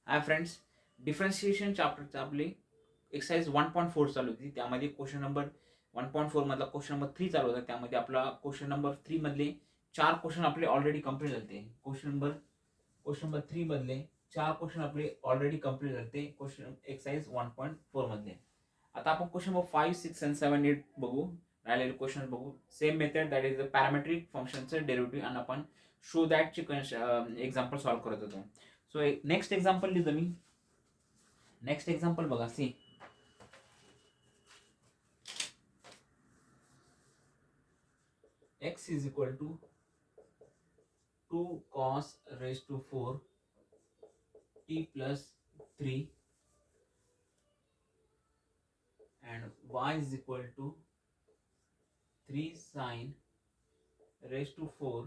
Hi friends, differentiation चॅप्टरचं आपली exercise 1.4 चालू होती. त्यामध्ये क्वेश्चन नंबर 1.4 मधला क्वेश्चन नंबर 3 चालू होता. त्यामध्ये आपला क्वेश्चन नंबर 3 मधले 4 क्वेश्चन आपले ऑलरेडी कंप्लीट झाले. क्वेश्चन नंबर 3 मधले 4 क्वेश्चन आपले ऑलरेडी कंप्लीट झाले क्वेश्चन एक्सरसाइज 1.4 मधले. आता आपण क्वेश्चन नंबर 5, 6 आणि 7, 8 बघू. राहिलेले क्वेश्चन बघू. Same method, that is the parametric फंक्शनचं डेरिव्हेटिव्ह, आणि आपण शो दॅटचे एक्झाम्पल सॉल्व्ह करत होतो. सो नेक्स्ट एक्झाम्पल लिहितो मी. नेक्स्ट एक्झाम्पल बघा. See, x is equal to 2 cos raised to 4 t plus 3 and y is equal to 3 sin raised to 4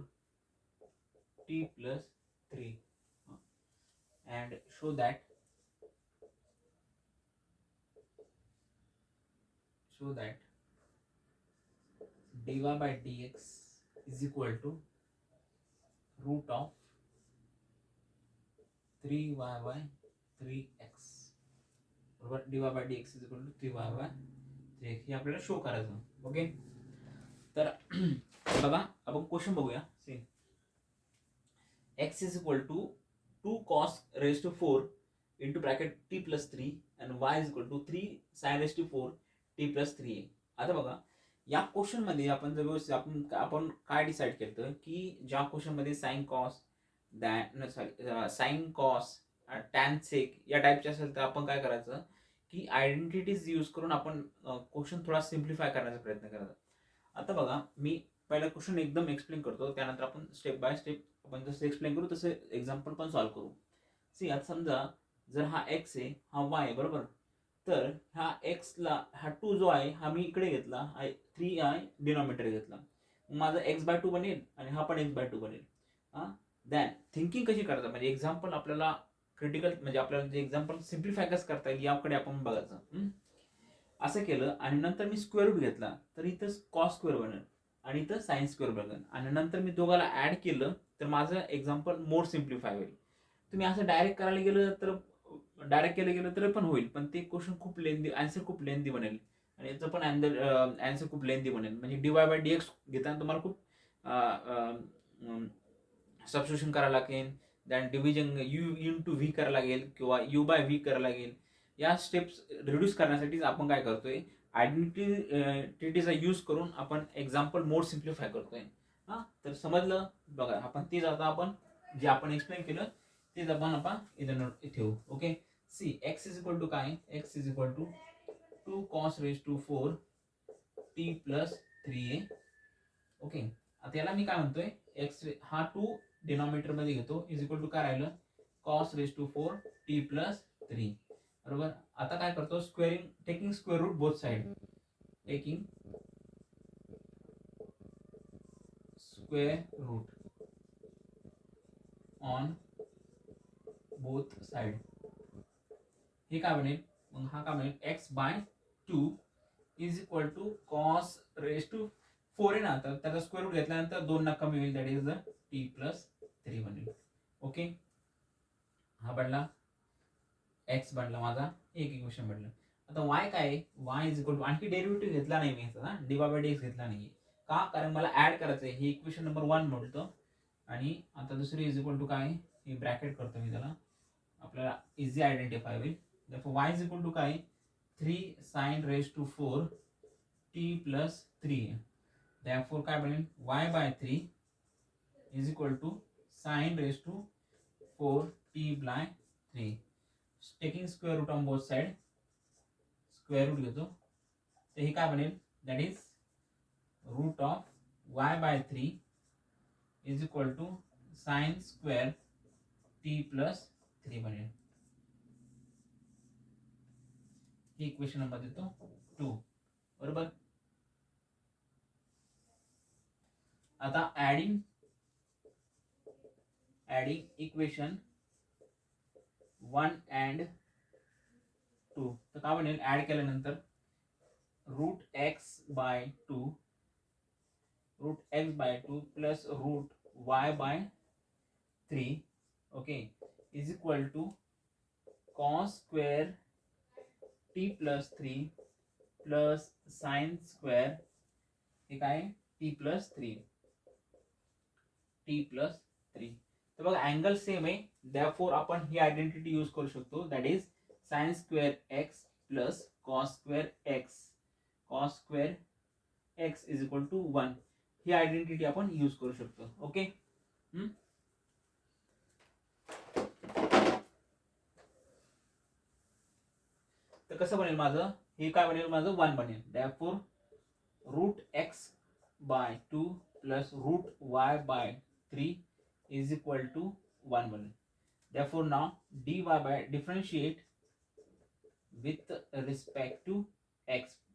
t plus 3, and show that dy by dx is equal to root of 3y by 3x. बरोबर, dy by dx is equal to 3y by 3x हे आपल्याला show करायचं. Okay, तर बघा आपण question बघूया. See, x is equal to 2 cos raised to 4 into bracket t plus 3 and y is equal to 3 sin raised to 4 t plus 3. आता बघा, या क्वेश्चन मध्ये आपण जर आपण काय डिसाइड केलं की ज्या क्वेश्चन मध्ये sine cos sine cos tan sec या टाइपचे असेल तर आपण काय करायचं की आयडेंटिटीज यूज करून आपण क्वेश्चन थोडा सिम्प्लिफाय करण्याचा प्रयत्न करायचा. आता बघा, मी पहिला क्वेश्चन एकदम एक्सप्लेन करतो, त्यानंतर आपण स्टेप बाय स्टेप आपण जसं एक्सप्लेन करू तसं एक्झाम्पल पण सॉल्व्ह करू. सी, आता समजा जर हा एक्स आहे, हा वाय आहे, बरोबर. तर ह्या एक्सला हा 2 जो आहे हा मी इकडे घेतला, 3i डिनॉमिनेटर घेतला, माझा एक्स बाय 2 बनेल आणि हा पण एक्स बाय 2 बनेल. दॅन थिंकिंग कशी करतात, म्हणजे एक्झाम्पल आपल्याला क्रिटिकल, म्हणजे आपल्याला जे एक्झाम्पल सिम्प्लिफाय कसं करता येईल याकडे आपण बघायचं. असं केलं आणि नंतर मी स्क्वेअर रूट घेतला तर इथं कॉस स्क्वेअर बनेल आणि इथं साइन स्क्वेअर बनेल, आणि नंतर मी दोघाला ऍड केलं तर माझं एक्झाम्पल मोर सिम्प्लिफाय होईल. तुम्ही असं डायरेक्ट करायला गेलं तर डायरेक्ट केलं गेलं तर पण होईल, पण ते क्वेश्चन खूप लेंदी, आन्सर खूप लेंदी बनेल आणि याचं पण आन्सर खूप लेंदी बनेल. म्हणजे डीवाय बाय डीएक्स घेताना तुम्हाला खूप सबस्टिट्यूशन करावं लागेल, then division u into v करावं लागेल किंवा यू बाय व्ही करावं लागेल. या स्टेप्स रिड्यूस करण्यासाठी आपण काय करतोय, आयडेंटिटीचा यूज करून आपण एक्झाम्पल मोर सिम्प्लिफाय करतोय. तर समजलं बघा. आपण तेच आता आपण जे आपण एक्सप्लेन केलं तेच आपण इथं ठेवू. Okay, see, x is equal to काय, x is equal to 2 cos raised to 4 t plus 3a. Okay, आता याला मी काय म्हणतोय, एक्स हा 2 डिनॉमिनेटर मध्ये घेतो, इज इक्वल टू काय राहिलं, cos raised to 4 t plus 3. बरोबर. आता काय करतो, squaring, taking square root both side, taking square root on both side. हे काय बनेल, मग हा काय बनेल, x by 2 is equal to cos raise to 4 आहे ना, तर त्याचा स्क्वेअर रूट घेतल्यानंतर 2 ना कमी होईल, that is the T plus 3 बनेल. ओके, हा बनला एक्स, बनला माझा एक इक्वेशन बनलं. आता वाय काय आहे, वाय इज इक्वल टू, आणखी डेरिव्हेटिव्ह घेतला नाही मी याचा, डी वाय बाय डीएक्स घेतला नाही. का, कारण मला ऍड करायचं आहे. हे इक्वेशन नंबर 1 म्हणतो, आणि आता दुसरी इज इक्वल टू काय, हे ब्रॅकेट करतो मी त्याला, आपल्याला इझी आयडेंटिफाय होईल. therefore y is equal to काय, 3 sin raised to 4 t plus 3. therefore काय बनेल, y by 3 is equal to sin raised to 4 t by 3. taking square root on both side, square root घेतो, तर हे काय बनेल, that is root of y by 3 is equal to sin square t plus 3 बनेल. ही equation number देतो 2. बरोबर. आता adding equation 1 and 2, तर काय बनेल, ऍड केल्यानंतर root x by 2 plus root y by 3, okay, is equal to cos square t plus 3 plus sine square हे काय टी प्लस 3 तर बघा अँगल सेम आहे, देअरफॉर आपण ही आयडेंटिटी यूज करू शकतो, that is sine square x plus cos square x is equal to 1 ही identity आपण यूज करू शकतो. ओके, तर कसं बनेल माझं, हे काय बनेल माझं 1 बनेल, therefore root x by 2 plus root y by 3 is equal to 1 बनेल. Therefore now dy by differentiate with respect to x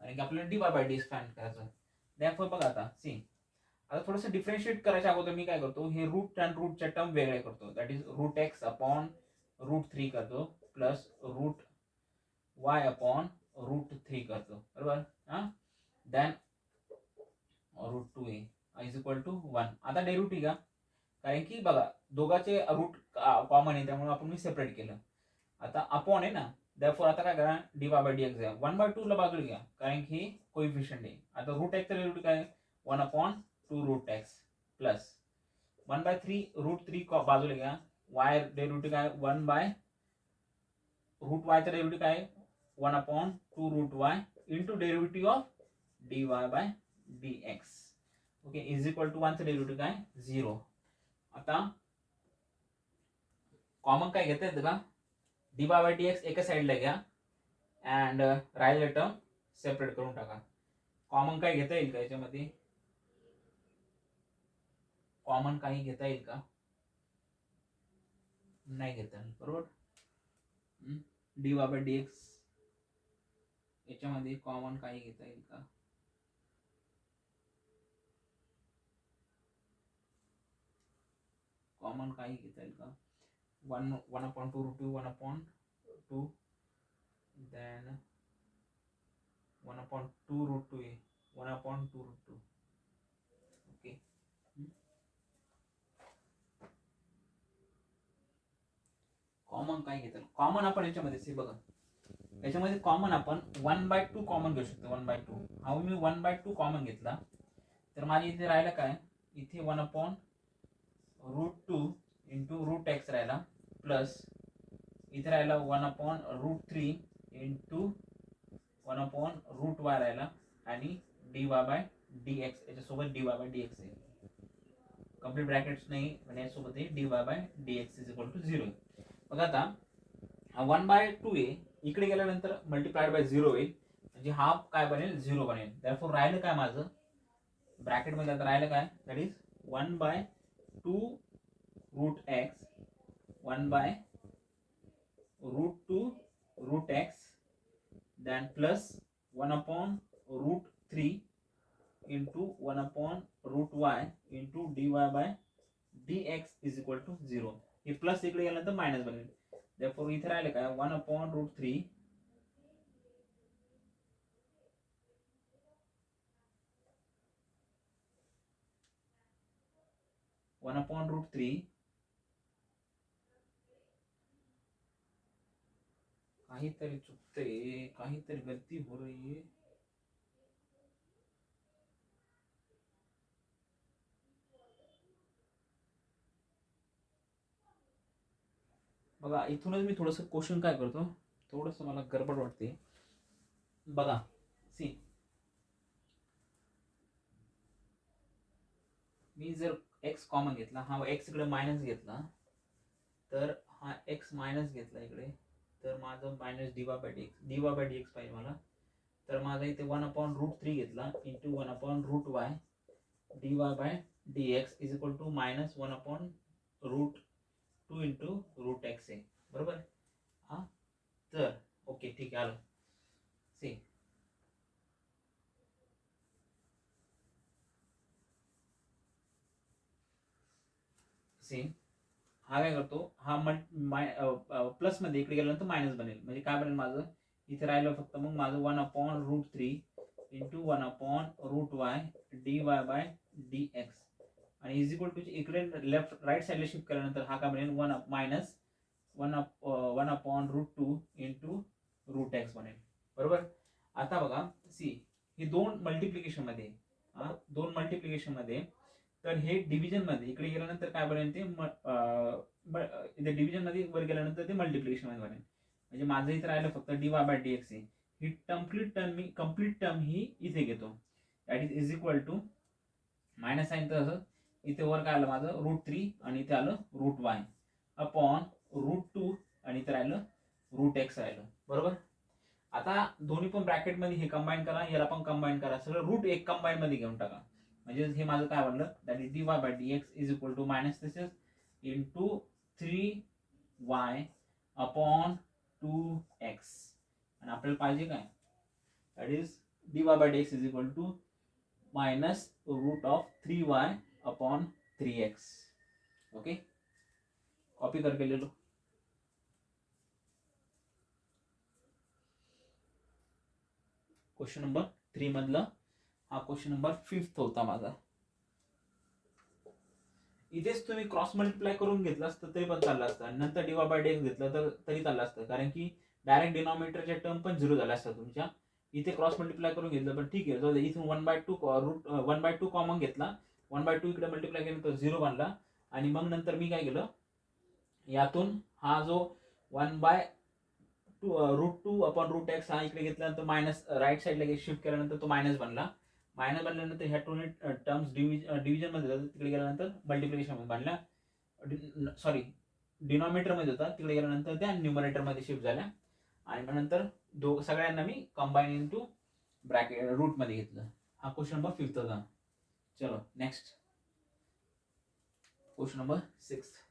कारण की आपल्याला dy by dx फाइंड करायचं. Therefore बघा आता सी, आता थोडंसं डिफरन्शिएट करायच्या अगोदर मी काय करतो, हे रूट आणि रूटच्या टर्म वेगळे करतो, that is root x upon root 3 करतो plus root y upon root 3 करतो, बरोबर. Then root 2a is equal to 1. आता डेरिव्हेटिव्ह घ्या, कारण की बघा दोघांचे रूट कॉमन आहे त्यामुळे आपण मी सेपरेट केलं. आता अपॉन आहे ना, देअरफॉर आता काय करा, dy बाय dx घ्या, 1/2 ला बाजूला घ्या कारण की कोइफिशियंट आहे. आता रूट एक्सचा डेरिव्हेटिव्ह काय 1/2 रूट एक्स प्लस 1/3 रूट 3 बाजूला घ्या, y डेरिव्हेटिव्ह काय 1 बाय रूट वायचा डेरिव्हेटिव्ह काय 1/2 root y into derivative of dy bye dx. Okay, is equal to 1 चा डेरिव्हेटिव्ह काय 0. आता कॉमन काय घेता येतं का, dy बाय dx एका साईडला घ्या अँड राहिलेला टर्म सेपरेट करून टाका. कॉमन काय घेता येईल का याच्यामध्ये, कॉमन काही घेता येईल का, नाही घेता येईल, बरोबर. dy बाय dx याच्यामध्ये कॉमन काही घेता येईल का, कॉमन काही घेता येईल का, 1/2 root 2 1/2 then 1/2 root 2 a 1/2 root 2. Okay, common काय घेता येईल, कॉमन आपण याच्यामध्ये सी बघा, याच्यामध्ये कॉमन आपण 1/2 कॉमन घेऊ शकतो. 1/2 हा मी 1/2 कॉमन घेतला तर माझ्या इथे राहिलं काय, इथे 1/2 इंटू रूट एक्स राहिला प्लस इथे राहिला 1/रूट 3 इंटू 1/रूट वाय राहिला आणि dy बाय dx याच्यासोबत dy बाय dx आहे, कम्प्लीट ब्रॅकेट्स नाही आणि यासोबत आहे dy bye dx is equal to 0. बघ आता 1/2 आहे, इकडे गेल्यानंतर मल्टिप्लाइड बाय 0 होईल, म्हणजे हा काय बनेल 0 बनेल. देअरफॉर राहिलं काय माझं ब्रॅकेट मध्ये, आता राहिलं काय, दॅट इज 1/2 रूट एक्स 1/रूट 2 रूट एक्स then plus 1/रूट 3 into 1/रूट y into dy by dx is equal to 0. हे प्लस इकडे गेल्यानंतर मायनस बनेल. therefore इथे राहिले काय 1/रूट 3 1/रूट 3 काहीतरी चुकतंय, काहीतरी गलती हो रही है. बघा इथूनच मी थोडंसं क्वेश्चन काय करतो, थोडंसं मला गडबड वाटते. बघा सी, मी जर एक्स कॉमन घेतला, हा एक्स इकडे मायनस घेतला, तर हा एक्स मायनस घेतला इकडे, तर माझं मायनस dy बाय dx पाहिजे मला. तर माझा इथे 1/रूट 3 घेतला इंटू 1/रूट y dy bye dx is equal to minus 1/रूट 2 इंटू रूट एक्स आहे, बरोबर. हा तर ओके ठीक आहे, आलं सी. हा काय करतो, हा प्लस मध्ये इकडे गेल्यानंतर मायनस बनेल, म्हणजे काय बनेल माझं इथे राहिलं फक्त मग माझं 1/रूट 3 इंटू 1/रूट वाय dy बाय dx आणि इज इक्वल टू इकडे लेफ्ट राईट साईडला शिफ्ट केल्यानंतर हा काय बनेल वन अपॉन √2 इंटू √x बनेल. बरोबर. आता बघा सी हे दोन मल्टिप्लिकेशन मध्ये तर हे डिव्हिजन मध्ये इकडे गेल्यानंतर काय बनेल ते इथे डिव्हिजन मध्ये वर गेल्यानंतर ते मल्टिप्लिकेशन मध्ये बनेल. म्हणजे माझं इथे राहिलं फक्त dy/dx आहे. ही कंप्लीट टर्म ही इथे घेतो. That is equal to minus sine तर इथे वर काय आलं माझं √3 आणि इथे आलं √y अपॉन √2 आणि इथे राहिलं √x राहिलं. बरोबर. आता दोन्ही पण ब्रॅकेट मध्ये हे कंबाईन करा, याला पण कंबाईन करा, सगळं रूट एक कंबाईन मध्ये घेऊन टाका. म्हणजे हे माझं काय बनलं that is dy/dx is equal to minus this into 3y upon 2x. आणि आपल्याला पाहिजे काय that is dy/dx is equal to minus √3y upon 3x. Okay, copy करके ले लो. क्वेश्चन नंबर 3 मधलं हा क्वेश्चन नंबर 5 होता माझा. इथेच तुम्ही क्रॉस मल्टिप्लाय करून घेतलं असतं तरी पण चाललं असतं आणि नंतर dy/dx घेतलं तर तरी चाललं असतं, कारण की डायरेक्ट डिनॉमिनेटरच्या टर्म पण 0 झाल्या असतात तुमच्या. इथे क्रॉस मल्टिप्लाय करून घेतलं पण ठीक आहे, जाऊ दे. इथून 1/2 कॉमन घेतला, 1/2 इकडे मल्टिप्लाय केलं तर 0 बनला. आणि मग नंतर मी काय केलं, यातून हा जो 1/√2 अपॉन √x हा इकडे घेतल्यानंतर मायनस राईट साईडला शिफ्ट केल्यानंतर तो मायनस बनला. मायनस बनल्यानंतर ह्या टू टर्म्स डिव्हिजन मध्ये जातात, तिकडे गेल्यानंतर मल्टिप्लिकेशन मध्ये बनल्या. सॉरी, डिनॉमिनेटर मध्ये होता, तिकडे गेल्यानंतर त्या न्यूमरेटर मध्ये शिफ्ट झाल्या. आणि मग नंतर सगळ्यांना मी कंबाईन इनटू ब्रॅकेट रूट मध्ये घेतलं. हा क्वेश्चन नंबर 5 होता. चलो next question number 6.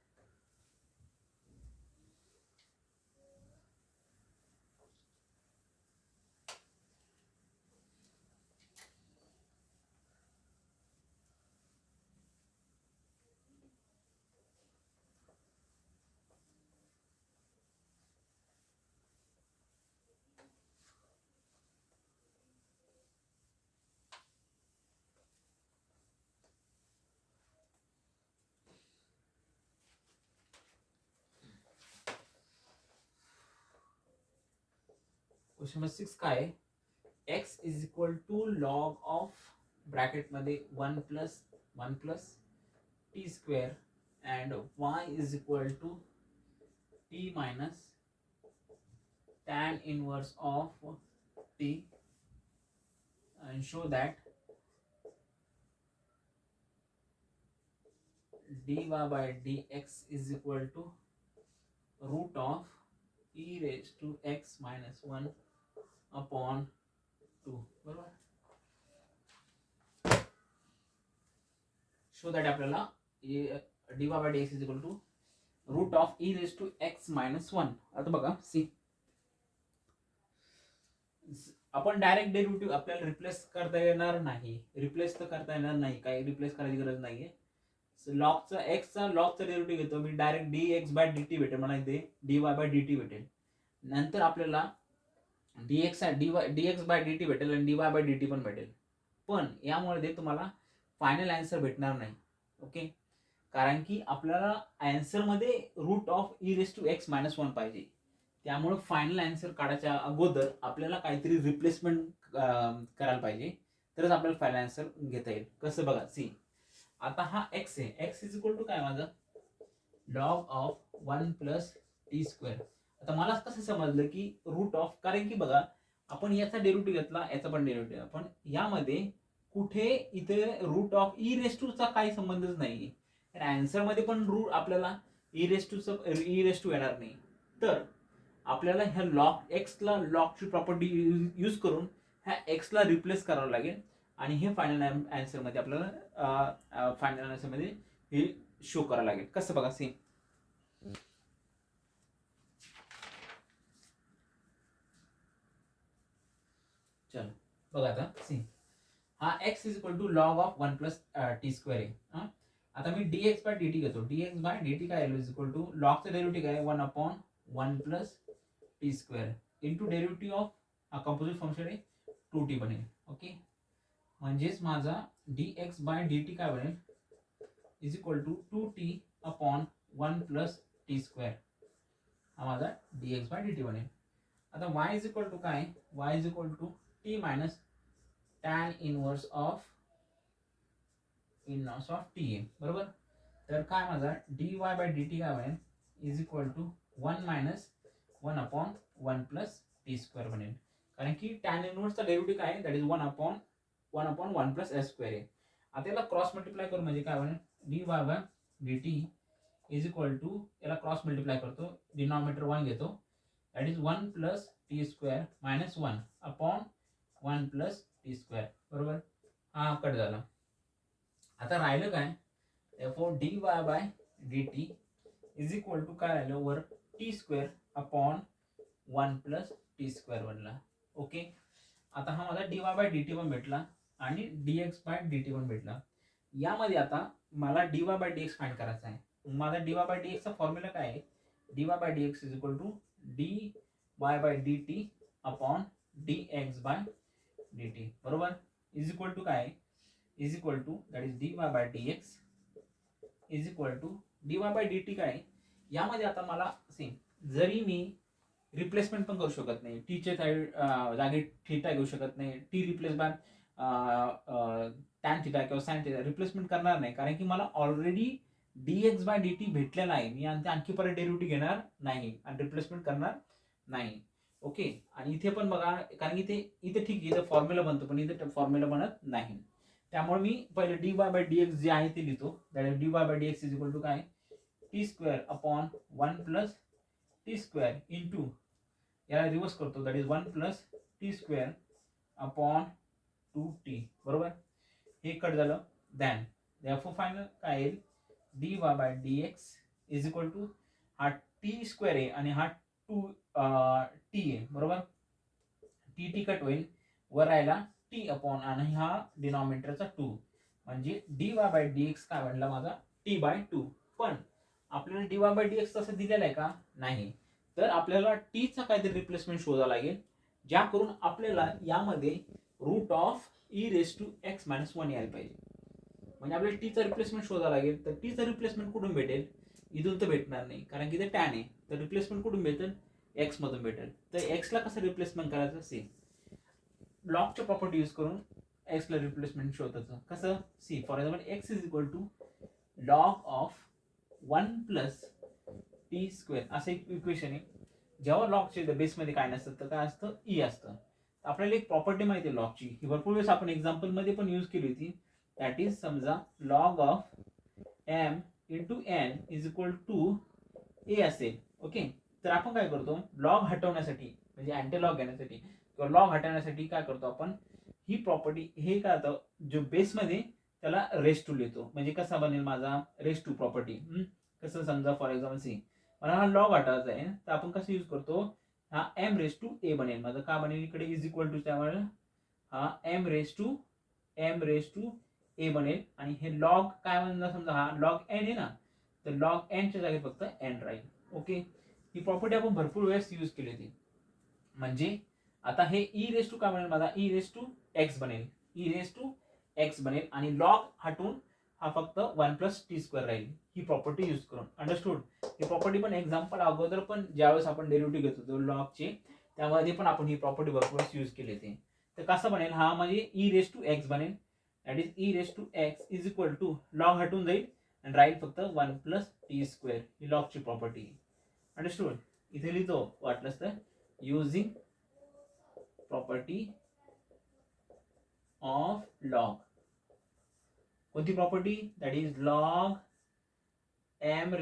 Question number 6 काय आहे, x is equal to log of bracket मध्ये 1 plus t square and y is equal to t minus tan inverse of t and show that dy/dx is equal to root of e raised to x minus 1 upon 2. बरोबर. show that आपल्याला dy/dx is equal to root of e raised to x minus 1. आता बघा C, आपण direct derivative आपल्याला replace करता येणार नाही. काही रिप्लेस करायची गरज नाहीये. लॉगचा एक्सचा लॉगचा डेरिव्हेटिव्ह घेतो मी, डायरेक्ट dx/dt भेटेल मला, इथे dy/dt भेटेल. नंतर आपल्याला dx/dt भेटेल आणि dy/dt पण भेटेल. पण यामुळे तुम्हाला फायनल आन्सर भेटणार नाही. ओके, कारण की आपल्याला आन्सर मध्ये root of e raise to x minus 1 पाहिजे. त्यामुळे फायनल आन्सर काढायच्या अगोदर आपल्याला काहीतरी रिप्लेसमेंट करायला पाहिजे, तरच आपल्याला फायनल आन्सर घेता येईल. कसं बघा सी, आता हा x आहे, x इज इक्वल टू काय माझं log of 1 plus t square. आता मला कसं समजलं की रूट ऑफ, कारण की बघा आपण याचा डेरिव्हेटिव्ह घेतला, याचा पण डेरिव्हेटिव्ह, पण यामध्ये कुठे इथे root of e raise to चा काही संबंधच नाहीये. आन्सर मध्ये पण रूट आपल्याला ई रेस टू येणार नाही. तर आपल्याला ह्या लॉग एक्सला लॉगची प्रॉपर्टी यूज करून ह्या एक्सला रिप्लेस करावं लागेल आणि हे फायनल आन्सर मध्ये आपल्याला फायनल आन्सर मध्ये हे शो करावं लागेल. कसं बघा सी, चलो बघा आता सी, हा x is equal to log of 1 plus t square आहे. आता मी dx/dt घेतो. dx/dt काय इज इक्वल टू लॉगचं डेरिव्हेटिव्ह काय 1 upon 1 plus t square into derivative of हा कंपोजिट फंक्शन आहे 2t बनेल. ओके, म्हणजेच माझा dx/dt काय बनेल is equal to 2t upon 1 plus t square हा माझा dx बाय dt बनेल. आता y इज इक्वल टू काय, y is equal to t minus tan inverse of t आहे बरोबर. तर काय माझा dy बाय dt काय बनेल is equal to 1 minus 1 upon 1 plus t square बनेल. कारण की टॅन इनवर्सचा डेरिव्हेटिव्ह काय आहे, that is 1 plus x square आहे. आता याला क्रॉस मल्टिप्लाय करू म्हणजे काय बनेल dy by dt is equal to, याला क्रॉस मल्टिप्लाय करतो, डिनॉमिनेटर 1 घेतो, that is 1 plus t square minus 1 upon 1 plus t square बरोबर. हा कट झाला. आता राहिलं काय, therefore dy by dt is equal to काय राहिलं वर t square upon 1 plus t square बनला. ओके. आता हा माझा dy बाय dt पण भेटला आणि dx बाय dt पण भेटला. यामध्ये आता मला dy बाय dx फाइंड करायचा आहे. माझा dy बाय dx चा फॉर्म्युला काय आहे, dy bye dx is equal to dy by dt upon dx by dt बरोबर. इज इक्वल टू काय, is equal to that is dy bye dx is equal to dy by dt काय. यामध्ये आता मला same, जरी मी replacement पण करू शकत नाही, टीचे जागी थीटा घेऊ शकत नाही, t replace by tan theta किंवा साइन थीटा रिप्लेसमेंट करणार नाही, कारण की मला ऑलरेडी dx बाय dt भेटलेला आहे. मी आणखी परत डेरिव्हेटिव्ह घेणार नाही आणि रिप्लेसमेंट करणार नाही. ओके. आणि इथे पण बघा, कारण इथे ठीक आहे, इथे फॉर्म्युला बनतो पण इथे फॉर्म्युला बनत नाही. त्यामुळे मी पहिले dy बाय dx जे आहे ते लिहितो, that is dy bye dx is equal to काय t square upon 1 plus t square into, याला रिवर्स करतो, that is 1 plus t square upon 2t बरोबर. हे कट झालं. दॅन therefore फायनल काय येईल dy bye dx is equal to हा t square आहे आणि हा 2t आहे बरोबर. टी कट होईल, वर राहिला टी अपॉन आणि हा डिनॉमिनेटरचा 2, म्हणजे dy बाय dx काय बनला माझा t बाय 2. पण आपल्याला dy बाय dx तसं दिलेलं आहे का, नाही. तर आपल्याला t चा काहीतरी रिप्लेसमेंट शोधावं लागेल, ज्या करून आपल्याला यामध्ये root of e raise to x minus 1 यायला पाहिजे. म्हणजे आपल्याला टी चा रिप्लेसमेंट शोधावं लागेल. तर टी चा रिप्लेसमेंट कुठून भेटेल, इथून तर भेटणार नाही कारण की ते टॅन आहे. तर रिप्लेसमेंट कुठून भेटेल, एक्स मधून भेटेल. तर एक्स ला कसं रिप्लेसमेंट करायचं, सेम ब्लॉकच्या प्रॉपर्टी यूज करून एक्स ला रिप्लेसमेंट शोधायचं. कसं, see for example x is equal to log of 1 plus t square असं एक इक्वेशन आहे. जेव्हा लॉगच्या बेसमध्ये काय नसतं तर काय असतं, ई असतं. आपल्याला एक प्रॉपर्टी माहिती आहे लॉगची, ही भरपूर वेळेस आपण एक्झाम्पल मध्ये पण यूज केली होती. दॅट इज समजा log of m into n is equal to a असेल. ओके. तर आपण काय करतो, लॉग हटवण्यासाठी म्हणजे अँटीलॉग घेण्यासाठी किंवा लॉग हटवण्यासाठी काय करतो आपण, ही प्रॉपर्टी हे काय होतं, जो बेसमध्ये त्याला रेस टू लिहितो. म्हणजे कसा बनेल माझा रेस टू प्रॉपर्टी. कसं, समजा फॉर एक्झाम्पल सी मला हा लॉग हटायचा आहे, तर आपण कसं यूज करतो, हा एम रेस टू ए बनेल माझं. का बनेल, इकडे इज इक्वल टू, त्यामुळे हा एम रेस टू ए बनेल. आणि हे लॉग काय म्हणणार, समजा हा लॉग एन आहे ना, तर लॉग एनच्या जागी फक्त एन राहील. ओके. ही प्रॉपर्टी आपण भरपूर वेळेस यूज केली होती. म्हणजे आता हे ई रेस टू काय बनेल माझा, ई रेस टू एक्स बनेल आणि लॉग हटून हा फक्त 1 प्लस टी स्क्वेअर राहील. ही प्रॉपर्टी यूज करून. अंडरस्टूड. ही प्रॉपर्टी पण एक्झाम्पल अगोदर पण ज्यावेळेस आपण डेरिव्हेटिव्ह घेत होतो लॉगचे, त्यामध्ये पण आपण ही प्रॉपर्टी भरपूर यूज केली होती. तर कसं बनेल, हा म्हणजे ई रेस टू एक्स बनेल, that is e raise to x is equal to log हटून जाईल आणि राहील फक्त 1 प्लस टी स्क्वेअर. ही लॉगची प्रॉपर्टी. अंडरस्टूड. इथे लिहितो वाटलंच तर, युझिंग प्रॉपर्टी ऑफ लॉग. कोणती property, that is log m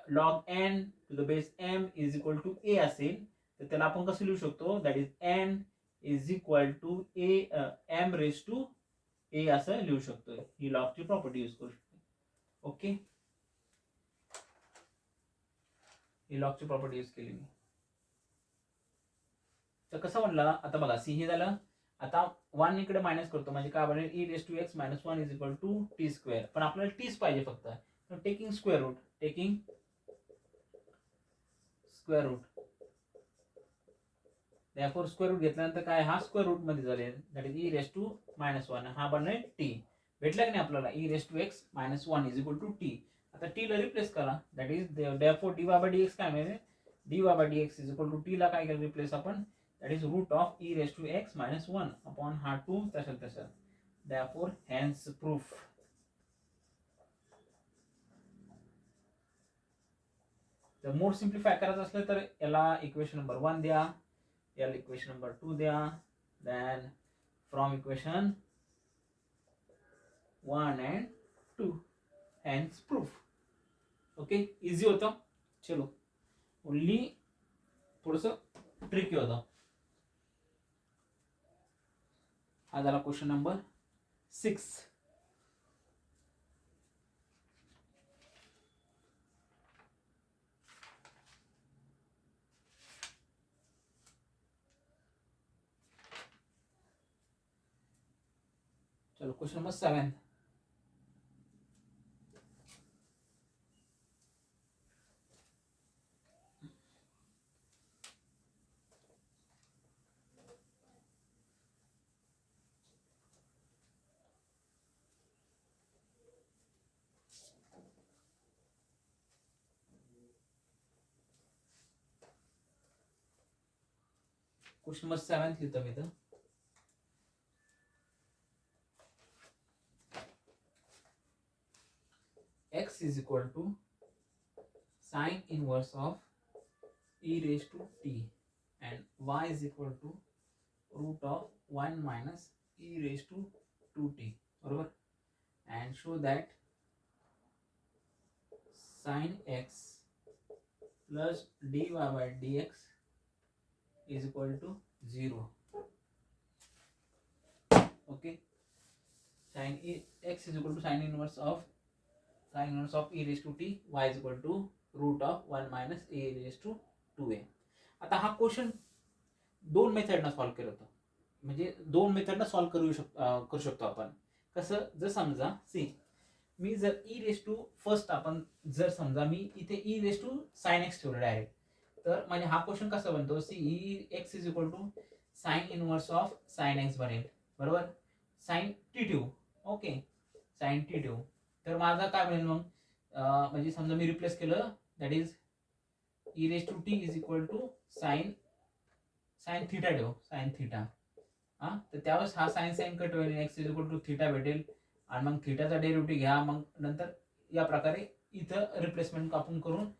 log n to the base m is equal to a असेल, तर त्याला आपण कसं लिहू शकतो, that is n is equal to m raise to a असं लिहू शकतो. ही लॉगची प्रॉपर्टी यूज करू शकतो. ओके. ही लॉगची प्रॉपर्टी यूज केली मी. तर कसं म्हटलं, आता बघा सी हे झालं. आता 1 इकडे मायनस करतो म्हणजे काय बनेल, e raise to x minus 1 is equal to t square. पण आपल्याला टीच पाहिजे फक्त, taking square root. therefore square root घेतल्यानंतर काय, हा स्क्वेअर रूट मध्ये झाले, that is e raise to minus 1, हा बनेल टी. भेटला की नाही आपल्याला e raise to x minus 1 is equal to t. आता टी ला रिप्लेस करा, that is therefore dy bye dx काय मिळेल, dy bye dx is equal to t ला काय केलं रिप्लेस आपण, that is root of e raise to x minus 1 upon हा 2 तसं. Therefore hence proof. जर मोड सिम्प्लिफाय करायचं असलं तर याला इक्वेशन नंबर 1 द्या, याला इक्वेशन नंबर 2 द्या, then from equation 1 and 2 hence proof. Okay, easy होतं. चलो, ओनली थोडंसं ट्रिकी होतं. हा झाला क्वेश्चन नंबर 6. चलो क्वेश्चन नंबर 7. क्वेश्चन नंबर 7 लिहितो मी इथं. x is equal to sine inverse of e raised to t and y is equal to root of 1 minus e raised to 2t, बरोबर. and show that sin x plus dy by dx is equal to 0. okay, sin x is equal to sine inverse of e raised to t, y is equal to root of 1 minus a raised to 2a. आता हा question 2 मेथडनं solve केलं होतं, म्हणजे 2 मेथडनं solve करू शकतो आपण. कसं, जर समजा सी मी जर ई रेस टू फर्स्ट आपण जर समजा मी इथे e raise to sine x ठेवलं डायरेक्ट, तर म्हणजे हा क्वेश्चन कसा बनतो, see e x is equal to sine inverse of sine x बनेल, बरोबर. साइन टी ठेवू, ओके, साइन टी ठेवू. तर माझा काय बनेल मग, म्हणजे समजा मी रिप्लेस केलं, that is e raise to t is equal to sine theta ठेव, साइन थीटा. हा, तर त्यावेळेस हा साइन कट होईल, x is equal to theta भेटेल, आणि मग थीटाचा डेरिव्हेटिव्ह घ्या, मग नंतर या प्रकारे इथं रिप्लेसमेंट आपण करून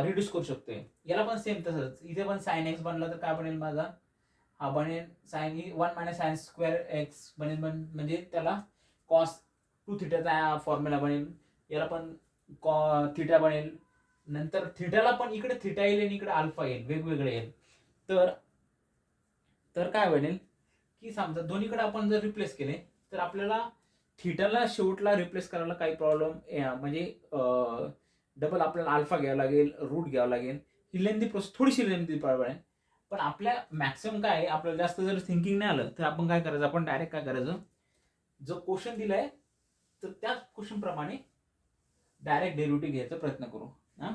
रिड्यूस करू शकतोय. याला पण सेम तसंच, इथे पण साइन एक्स बनला तर काय बनेल माझा, हा बनेल sine 1 minus sine square x बनेल, म्हणजे त्याला कॉस 2 थीटाचा फॉर्म्युला बनेल. याला पण थीटा बनेल, नंतर थीटाला पण इकडे थीटा येईल आणि इकडे अल्फा येईल, वेगवेगळे येईल. तर काय बनेल की समजा दोन्हीकडे आपण जर रिप्लेस केले तर आपल्याला थीटाला शेवटला रिप्लेस करायला काही प्रॉब्लेम, म्हणजे डबल आपल्याला अल्फा घ्यावा लागेल, रूट घ्यावं लागेल. ही लेंदी प्रोसेस, थोडीशी लेंदी प्रॉब्लेम आहे. पण आपल्या मॅक्सिमम काय आहे, आपल्याला जास्त जर थिंकिंग नाही आलं तर आपण काय करायचं, आपण डायरेक्ट काय करायचं, जो क्वेश्चन दिलाय तर त्याच क्वेश्चन प्रमाणे डायरेक्ट डेरिव्हेटिव्ह घ्यायचा प्रयत्न करू. हा,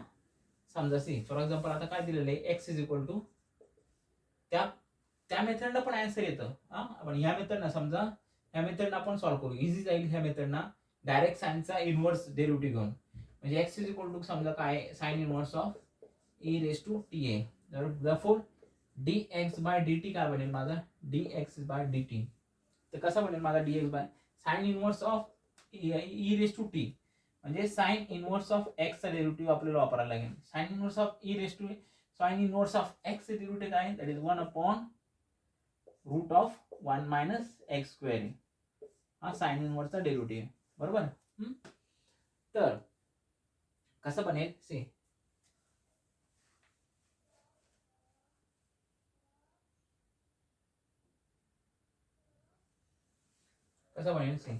समजा सी फॉर एक्झाम्पल आता काय दिलेलं आहे, एक्स इज इक्वल टू त्या मेथडनं पण आन्सर येतं. आपण ह्या मेथडनं समजा, ह्या मेथडनं आपण सॉल्व्ह करू, इझी जाईल. ह्या मेथडनं डायरेक्ट साइनचा इनवर्स डेरिव्हेटिव्ह घेऊन, म्हणजे एक्स इज इक्वल टू समजा काय, sine inverse of e raise to t आहे. देअरफॉर dx बाय dt काय बनेल माझा, dx बाय dt. तर कसा बनेल माझा dx by sine inverse of e raise to t, म्हणजे साइन इनवर्स ऑफ एक्स चा डेरिव्हेटिव्ह आपल्याला वापरायला लागेल. Sine inverse of e raise to sine inverse of x चे डेरिव्हेटिव्ह काय, that is 1 upon root of 1 minus x square. हा sine इनवर्सचा derivative, बरोबर. तर कसं बनेल, से कसं बनेल, से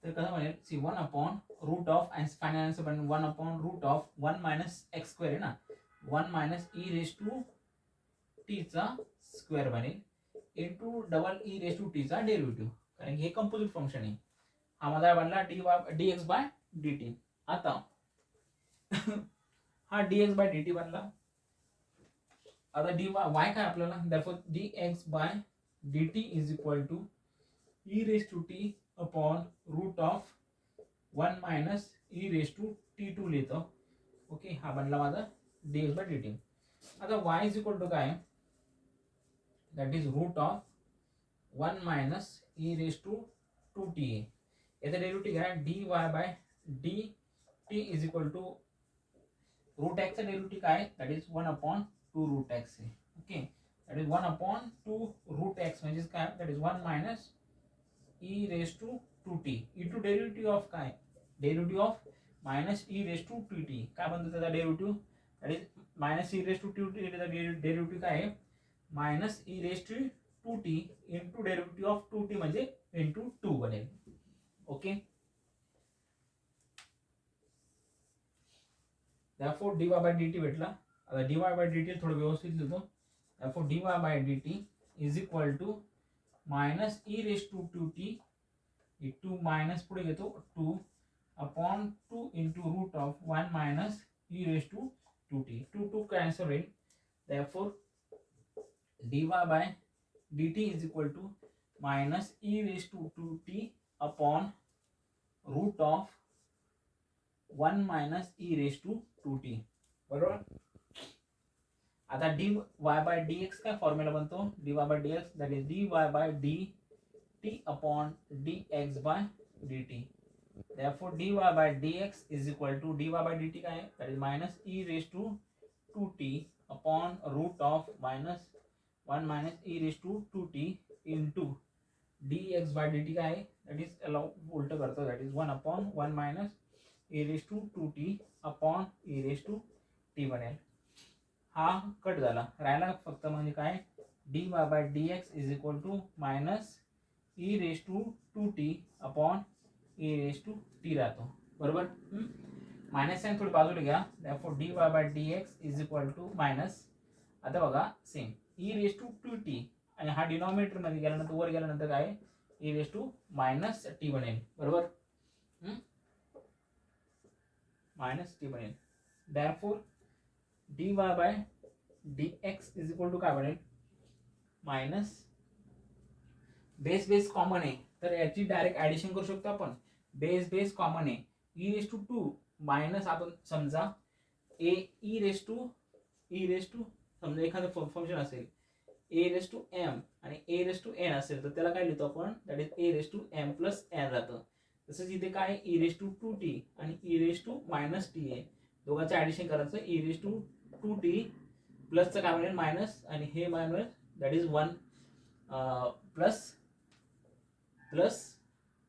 तर कसं बनेल, सी 1 अपॉन रूट ऑफ, आणि फायनल आन्सर बनेल 1 upon root of 1 minus x square आहे ना, 1 minus e raise to t चा स्क्वेअर बनेल into double e raise to t चा डेरिव्हेटिव्ह, कारण हे कंपोजिट फंक्शन आहे. हा माझा बनला dx बाय dt. आता हा dx बाय dt बनला. आता dy काय आपल्याला, therefore dx by dt is equal to e raise to t upon root of 1 minus e raise to T2 लिहितो. ओके, हा बनला माझा dx बाय dt. आता y इज इक्वल टू काय, that is root of 1 minus e raise to 2t. याचा डेरिव्हेटिव्ह आहे dy by dt is equal to root एक्सचा डेरिव्हेटिव्ह काय, that is 1 upon 2 root x आहे. Okay, that is 1 upon 2 root x म्हणजे काय, that is 1 minus e raise to 2t. Into derivative of काय, derivative of minus e raise to 2t. काय बनतो त्याचा derivative, that is minus e raise to 2t. त्याचा derivative काय आहे, minus e raise to 2t into derivative of 2t म्हणजे into 2 बनेल. Okay, therefore dy by dt भेटला. आता dy by dt थोडं व्यवस्थित लिहितो. therefore dy by dt is equal to minus e raised to 2t, 2 minus पुढे घेतो 2 upon 2 into root of 1 minus e raised to 2t. 2 cancel होईल. therefore dy by dt is equal to minus e raised to 2t upon root of 1 minus e raise to 2t. बरोबर. आता dy bye dx काय formula बनतो, dy bye dx that is dy by dt upon dx by dt. therefore dy bye dx is equal to dy by dt काय, that is minus e raise to 2t upon root of minus 1 minus e raise to 2t into dx by dt काय, that is उलट करतो, that is 1 upon 1 minus e raise to 2t upon e raise to t बनेल. हा cut झाला, राहिला फक्त म्हणजे काय, dy bye dx is equal to minus e raise to 2t upon e raise to t राहतो. बरोबर. मायनस साइन थोडी बाजूला घ्या. therefore dy bye dx is equal to minus, आता बघा same e raise to 2t आणि हा denominator मध्ये गेल्यानंतर वर गेल्यानंतर काय, e raise to minus t बनेल. बरोबर, मायनस टी बनेल. therefore dy bye dx is equal to काय बनेल, मायनस बेस कॉमन आहे तर याची डायरेक्ट ऍडिशन करू शकतो आपण. बेस कॉमन आहे, ई रेस टू 2 मायनस आपण समजा ई रेस टू समजा एखादं फंक्शन असेल ए रेस टू एम आणि ए रेस टू एन असेल तर त्याला काय लिहितो आपण, that is a raise to m plus n राहतं. तसंच इथे काय, ई रेस टू 2t आणि e raise to minus t आहे. दोघांचं ऍडिशन करायचं, ई रेस टू 2t प्लसचं काय बनेल मायनस आणि हे minus, that is 1 plus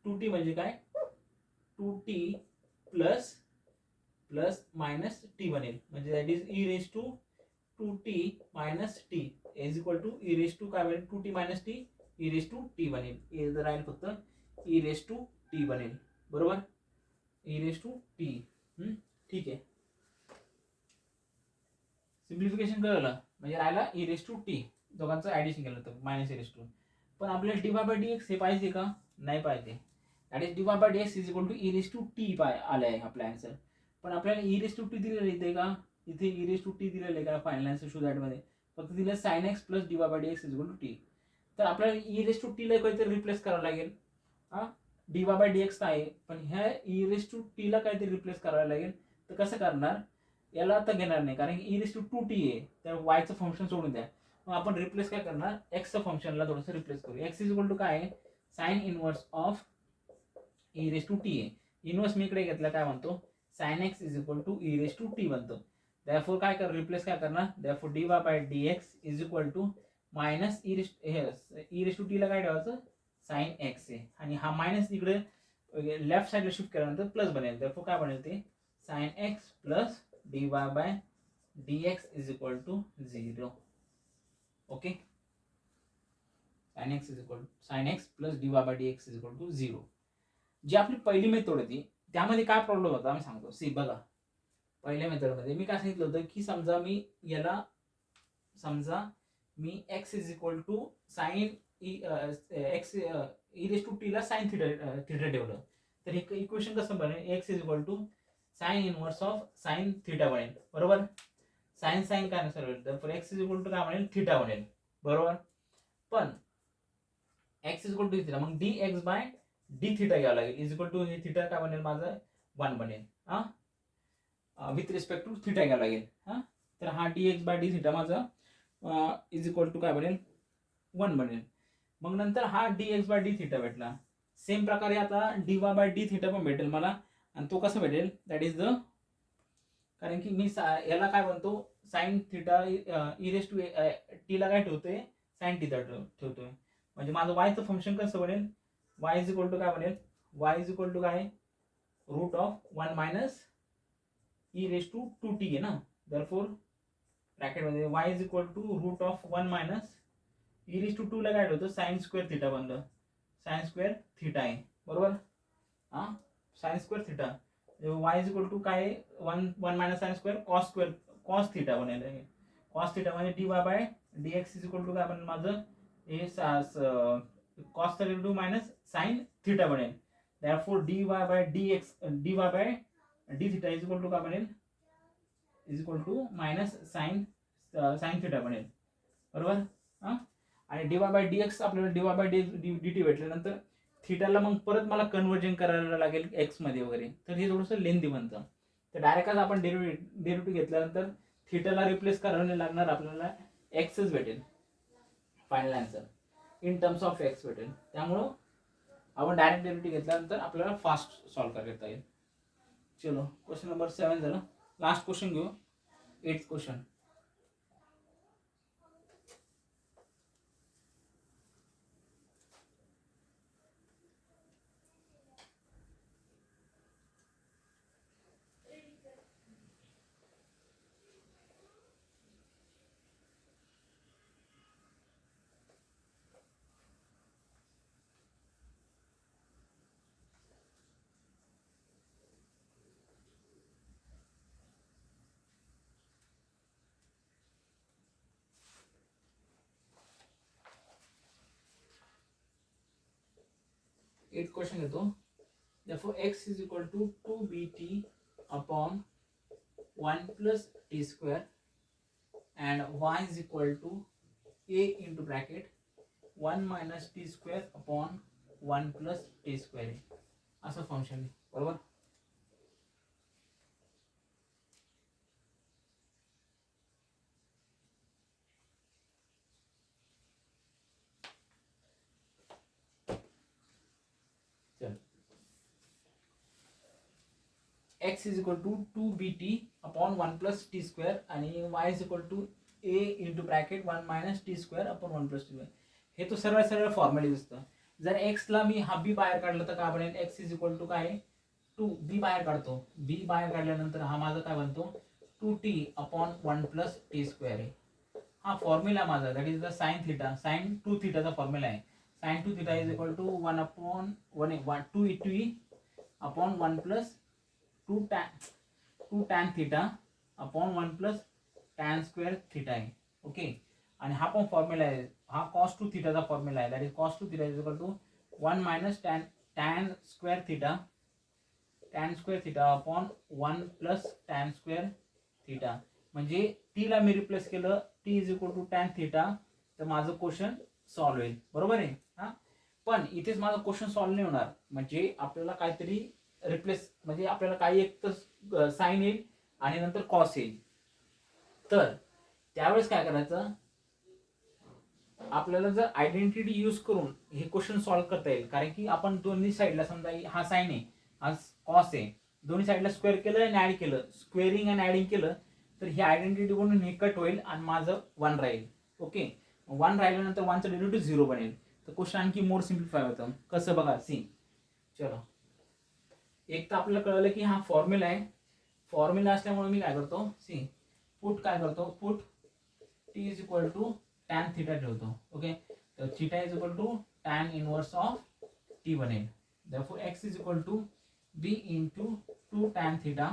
2t म्हणजे काय, 2t प्लस मायनस टी बनेल म्हणजे that is e raise to 2t minus t is equal to e raise to काय बनेल, 2t minus t e raise to t बनेल. हे जर राहील फक्त ई रेस टू टी बनेल. बरोबर, ई रेस टू टी. ठीक आहे, सिम्प्लिफिकेशन कळलं म्हणजे राहिला ई रेस टू टी, दोघांचं ऍडिशन केलं होतं मायनस ई रेस टू. पण आपल्याला डी बाय डी एक्स हे पाहिजे का, नाही पाहिजे. That is d by d x is equal to e raise to t आलं आहे आपला आन्सर. पण आपल्याला ई रेस टू टी दिलेलं इथे का, इथे ई रेस टू टी दिलेलं आहे का फायनल आन्सर शो दॅट मध्ये, फक्त दिलं sine x plus d by d x is equal to t. तर आपल्याला ई रेस टू टीला काहीतरी रिप्लेस करावं लागेल. डी बाय डी एक्स आहे पण ह्या ई रेस टू टीला काहीतरी रिप्लेस करावं लागेल. तर कसं करणार, याला आता घेणार नाही कारण ई रेस टू 2t आहे तर वायचं फंक्शन सोडून द्या. मग आपण रिप्लेस काय करणार, एक्सचं फंक्शनला थोडंसं रिप्लेस करू. एक्स इज इक्वल टू काय आहे, sine inverse of e raise to t आहे. इनवर्स मी इकडे घेतला काय म्हणतो, sine x is equal to e raise to t बनतो. therefore काय कर, रिप्लेस काय करणार, therefore dy bye dx is equal to minus e raise to टीला काय ठेवायचं, साइन एक्स आहे आणि हा मायनस इकडे लेफ्ट साइडला शिफ्ट केल्यानंतर प्लस बनेल. therefore काय बनेल ते sine x plus dy bye dx is equal to 0. Okay, sine x plus dy bye dx is equal to 0. जी आपली पहिली मेथड होती त्यामध्ये काय प्रॉब्लेम होता मी सांगतो. सी बघा, पहिल्या मेथडमध्ये मी काय सांगितलं होतं की समजा मी x is equal to sine x e raise to टीला साइन थिटा ठेवलं तर हे इक्वेशन कसं बनेल, x is equal to sine inverse of sine theta बनेल. बरोबर, साइन काय नसेल होईल तर एक्स इज इक्वल टू काय बनेल, थिटा बनेल. बरोबर, पण x is equal to theta मग d x by d theta घ्यावं लागेल. इज इक्वल टू हे थिटा काय बनेल माझं 1 बनेल. विथ रिस्पेक्ट टू थिटा घ्यावं लागेल. तर हा dx बाय डी थिटा माझा इज इक्वल टू काय बनेल 1 बनेल. मग नंतर हा dx बाय डी थिटा भेटला. सेम प्रकारे आता dy बाय डी थिटा पण भेटेल मला. आणि तो कसा भेटेल, दॅट इज द, कारण की मी याला काय म्हणतो sine theta e raise to टीला काय ठेवतोय साइन थिटा ठेवतोय. म्हणजे माझं वायचं फंक्शन कसं बनेल, वाय इज इक्वल टू काय बनेल, वाय इज इक्वल टू काय root of 1 minus e raise to 2t आहे ना. दरफोर ब्रॅकेटमध्ये y is equal to root of 1 minus e raise to 2 ला काय ठेवतो साइन स्क्वेअर थिटा बनलं. साइन स्क्वेअर थिटा आहे बरोबर. Sine square theta y is equal to काय 1 minus sine square cos theta बनेल. कॉस थिटा म्हणजे d y by d x is equal to काय बनेल माझं हे कॉस 32 मायनस साइन थिटा बनेल. therefore dy bye dx dy by d theta is equal to काय बनेल, is equal to minus sine theta बनेल बरोबर. आणि dy बाय dx आपल्याला dy बाय dt भेटल्यानंतर थिटाला मग परत मला कन्वर्जन करायला लागेल एक्स मध्ये वगैरे, तर हे थोडंसं लेंदी बनतं. तर डायरेक्टच आपण डेरिव्हेटिव्ह घेतल्यानंतर थिटाला रिप्लेस करायला लागणार आपल्याला एक्सच भेटेल. Final answer in terms of x भेटेल. त्यामुळं आपण डायरेक्ट डेरिव्हेटिव्ह घेतल्यानंतर आपल्याला फास्ट सॉल्व्ह करता येईल. चलो क्वेश्चन नंबर 7 झालं. लास्ट क्वेश्चन घेऊ, 8th क्वेश्चन. क्वेश्चन घेतो. therefore x is equal to 2bt upon 1 plus t square and y is equal to a into bracket 1 minus t square upon 1 plus t square असं function आहे बरोबर. x is equal to 2bt upon 1 plus t square आणि y is equal to a into bracket 1 minus t square upon 1 plus t square. हे तो सरळ सरळ formula दिसतं. जर x ला मी हा b बाहेर काढलं तर काय बनेल, x is equal to काय 2 b बाहेर काढतो. b बाहेर काढल्यानंतर हा माझा काय बनतो 2t upon 1 plus t square आहे. हा फॉर्म्युला माझा that is the sine theta, sine 2 थिटाचा फॉर्म्युला आहे. Sine 2 theta is equal to 1 upon 2e upon 1 plus 2 tan theta upon 1 plus tan square theta आहे. ओके. आणि हा पण फॉर्म्युला आहे, हा cos 2 थीटाचा फॉर्म्युला आहे. That is cos 2 theta is equal to 1 minus tan square theta upon 1 plus tan square theta. म्हणजे t ला मी रिप्लेस केलं, t is equal to tan theta, तर माझं क्वेश्चन सॉल्व्ह होईल बरोबर आहे. पण इथेच माझं क्वेश्चन सॉल्व्ह नाही होणार. म्हणजे आपल्याला काहीतरी रिप्लेस, म्हणजे आपल्याला काही एक तर साइन येईल आणि नंतर कॉस येईल. तर त्यावेळेस काय करायचं, आपल्याला जर आयडेंटिटी यूज करून हे क्वेश्चन सॉल्व्ह करता येईल. कारण की आपण दोन्ही साईडला समजा हा साइन आहे हा कॉस आहे, दोन्ही साईडला स्क्वेअर केलं आणि ऍड केलं, स्क्वेअरिंग आणि ऍडिंग केलं, तर ही आयडेंटिटी बनून हे कट होईल आणि माझं 1 राहील. ओके. 1 राहिल्यानंतर 1चं डेरिव्हेटिव्ह 0 बनेल. तर क्वेश्चन आणखी मोर सिम्प्लिफाय होतं. कसं बघा, सी चलो. एक तर आपल्याला कळलं की हा फॉर्म्युला आहे. फॉर्म्युला असल्यामुळे मी काय करतो, see put t is equal to tan theta ठेवतो. ओके. तर theta is equal to tan inverse of t बनेल. therefore x is equal to b into 2 tan theta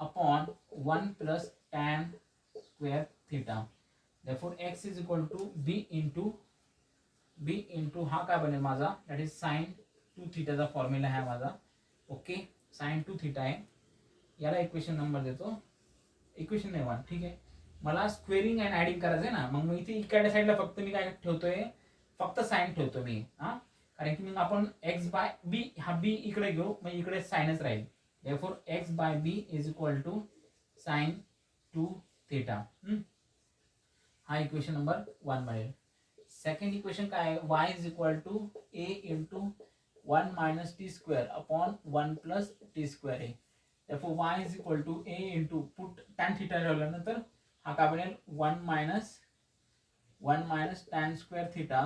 upon 1 plus tan square theta. therefore x is equal to b into हा काय बनेल माझा, that is sine 2 थिटाचा formula आहे माझा. Okay. Sign 2 theta आहे. याला इक्वेशन नंबर देतो, इक्वेशन नाही 1. ठीक आहे. मला स्क्वेअरिंग अँड ऍडिंग करायचं आहे ना, मग मी इथे इकडच्या साईडला फक्त मी काय ठेवतोय, फक्त साइन ठेवतो मी. कारण की मग आपण एक्स बाय बी हा बी इकडे घेऊ, मग इकडे साईनच राहील. therefore x by b is equal to sine 2 theta. हा इक्वेशन नंबर 1 बनेल. सेकंड इक्वेशन काय आहे, y is equal to a into 1 minus t square upon 1 plus t square आहे. therefore y is equal to a into put tan theta ठेवल्यानंतर हा काय बनेल 1 minus tan square theta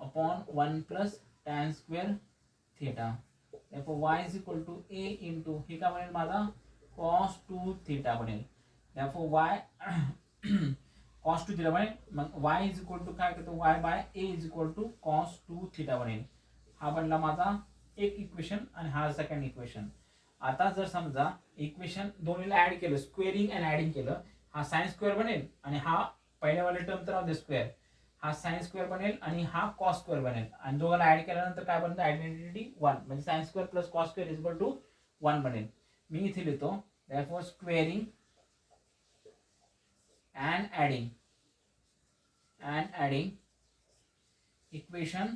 upon 1 plus tan square theta. therefore y is equal to a into हे काय बनेल माझा cos 2 theta बनेल. therefore y cos 2 थीटा बनेल. मग y इज इक्वल टू काय करतो y by a is equal to cos 2 theta बनेल. हा बनला माझा एक इक्वेशन आणि हा सेकंड इक्वेशन. आता जर समजा इक्वेशन दोन्हीला ऍड केलं, स्क्वेअरिंग अँड ऍडिंग केलं, हा साइन स्क्वेअर बनेल आणि हा पहिल्यावाले टर्म तर राहू स्क्वेअर, हा साइन स्क्वेअर बनेल आणि हा कॉस स्क्वेअर बनेल आणि दोघांना ऍड केल्यानंतर काय बनतं आयडेंटिटी 1 म्हणजे sine square plus cos square is equal to 1 बनेल. मी इथे लिहितो therefore squaring and adding equation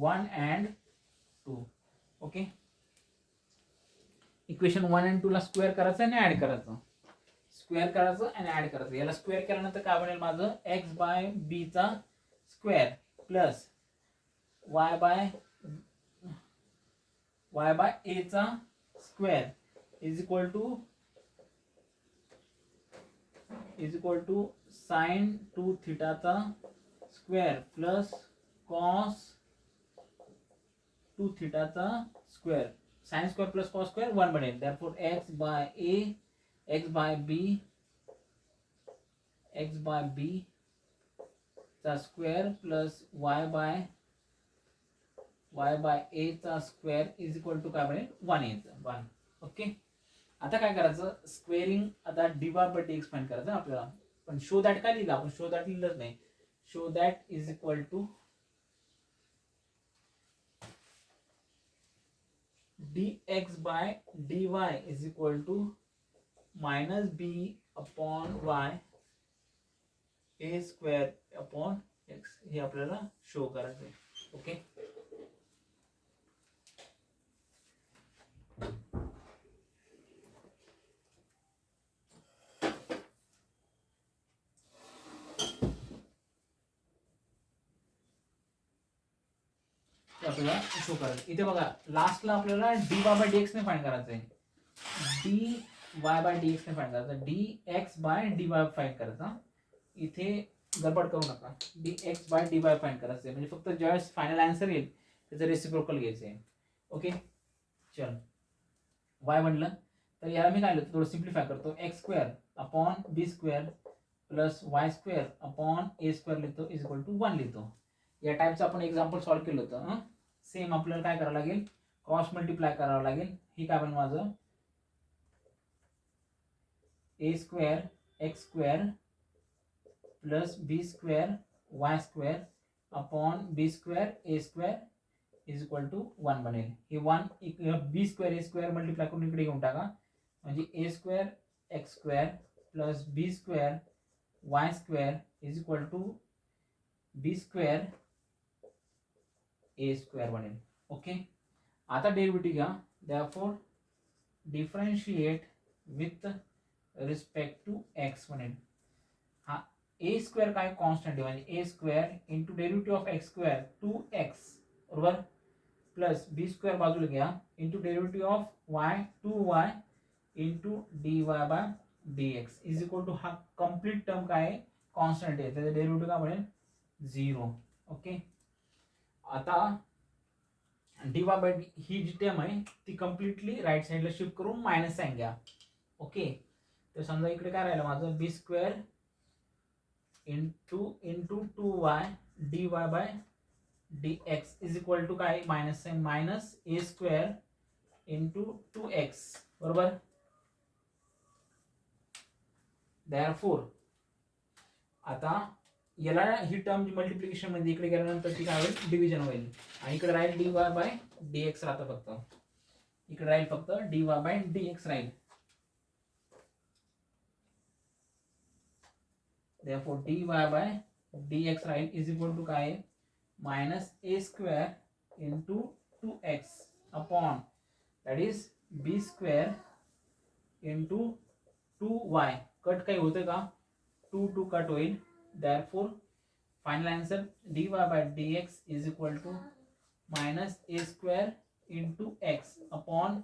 1 and 2. Okay, equation 1 and 2 ला स्क्वेअर करायचं आणि ऍड करायचं, स्क्वेअर करायचं आणि ऍड करायचं. याला स्क्वेअर केल्यानंतर काय बनेल माझं एक्स बाय बी चा square plus y by a चा square is equal to sine 2 थीटाचा स्क्वेअर प्लस कॉस 2 थीटाचा square. Sine square plus cos square 1 बनेल. therefore एक्स बाय बी चा square plus y by a चा square is equal to काय बनेल 1 यायचं 1. Okay, आता काय करायचं स्क्वेअरिंग आता dy बाय dx फाइंड करायचं आपल्याला. पण शो दॅट काय लिहिलं आपण, शो दॅट लिहिलंच नाही. Show that is equal to dx by dy is equal to minus b upon y a square upon x हे आपल्याला शो करायचं. ओके, आपल्याला शो करायचं. इथे बघा लास्टला आपल्याला dy बाय dx ने फाइंड करायचं आहे. dy बाय dx ने फाइंड करायचं, dx बाय dy फाइंड करायचा. इथे गडबड करू नका, dx बाय dy फाइंड करायचं म्हणजे फक्त ज्यावेळेस फायनल आन्सर येईल त्याचं रेसिप्रोकल घ्यायचं आहे. ओके, चल y म्हणलं तर याला मी काय लिहितो थोडं सिम्प्लिफाय करतो, x square upon b square plus y square upon a square लिहितो इज इक्वल टू 1 लिहितो. या टाईपचं आपण एक्झाम्पल सॉल्व्ह केलं होतं. सेम आपल्याला काय करावं लागेल क्रॉस मल्टिप्लाय करावं लागेल. ही काय बनेल माझं a square x square plus b square y square upon b square a square is equal to 1 बनेल. हे 1 b square a square multiply करून इकडे घेऊन टाका म्हणजे a square x square plus b square y square is equal to b square a square बनेल. Okay, आता derivative घ्या. therefore differentiate with respect to x बनेल. हा ए स्क्वेअर काय कॉन्स्टंट आहे म्हणजे a square into derivative of x square 2x बरोबर plus b square बाजूला घ्या into derivative of y 2y into dy bye dx is equal to हा complete term काय आहे कॉन्स्टंट आहे त्याचं डेरिव्हेटिव्ह काय बनेल 0. ओके, आता dy बाय ही जी टर्म आहे ती कम्प्लिटली राईट साईडला शिफ्ट करून मायनस साइन घ्या. ओके, तर समजा इकडे काय राहिलं माझं b square into 2y dy bye dx is equal to काय minus sine minus a square into 2x बरोबर. therefore आता याला ही टर्म मल्टिप्लिकेशन मध्ये इकडे गेल्यानंतर ती काय होईल डिव्हिजन होईल आणि इकडे राहील dy बाय dx राहतं फक्त, इकडे राहील फक्त dy बाय dx राहील. therefore dy बाय dx राहील इज इक्वल टू काय minus a square into 2x upon that is b square into 2y. Cut काही होतं का? 2 कट होईल. therefore final answer dy by dx is equal to minus a square into x upon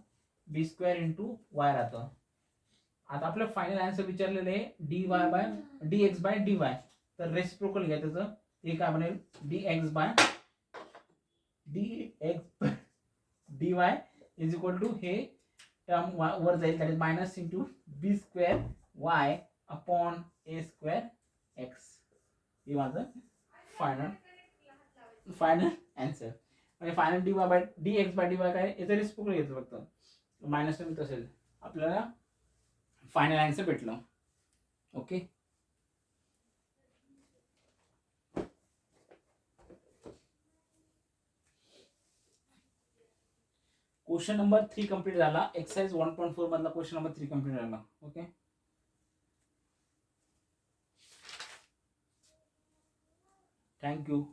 b square into y राहतं. आता आपलं final answer विचारलेलं आहे dy bye dx by dy. तर रेसिप्रोकल घ्या त्याचं. ते काय बनेल dx by dx dy is equal to हे टर्म वर जाईल that is minus into b square y upon a square x. हे माझं फायनल आन्सर. म्हणजे final dy bye dx by dy काय याचं रेसिप्रोकल घेतलं फक्त मायनस टर्म तसेल आपल्याला फायनल आन्सर भेटलं. ओके. क्वेश्चन नंबर 3 कंप्लीट झाला. एक्सरसाइज 1.4 मधला क्वेश्चन नंबर 3 कंप्लीट झाला. ओके. थँक्यू.